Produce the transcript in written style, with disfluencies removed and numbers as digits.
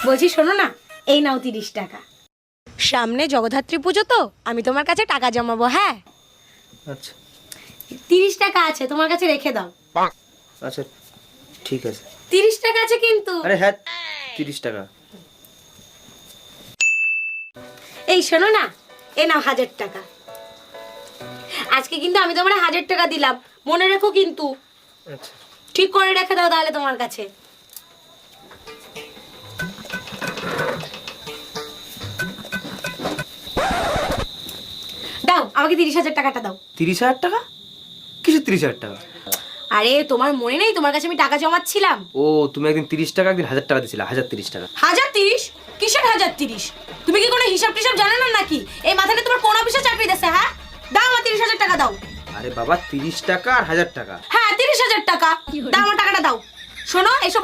বলছি শোনো না, এই নাও 30 টাকা। সামনে জগদ্ধাত্রী পুজো তো, আমি তোমার কাছে টাকা জমাবো। হ্যাঁ আচ্ছা 30 টাকা আছে, তোমার কাছে রেখে দাও। আচ্ছা ঠিক আছে। 30 টাকা আছে কিন্তু। আরে হ্যাঁ 30 টাকা। এই শোনো না, এ নাও 1000 টাকা। আজকে কিন্তু আমি তোমার 1000 টাকা দিলাম, মনে রেখো কিন্তু। আচ্ছা ঠিক করে রেখে দাও তাহলে তোমার কাছে। দাও আমাকে 30,000 টাকাটা দাও। 30,000 টাকা? কিসের 30,000 টাকা? আরে তোমার মনে নেই, তোমার কাছে আমি টাকা জমাচ্ছিলাম। ও তুমি একদিন 30 টাকা একদিন 1000 টাকা দিয়েছিলে, 1030 টাকা। 1030? কিসের 1030? তুমি কি কোনো হিসাব টিসাব জানো না নাকি? এই মাথায় তোমার কোন অফিসে চাকরি দিছে? হ্যাঁ দাও আমার 30,000 টাকা দাও। আরে বাবা 30 টাকা আর 1000 টাকা। হ্যাঁ 30,000 টাকা দাও, আমার টাকাটা দাও। শোনো এসব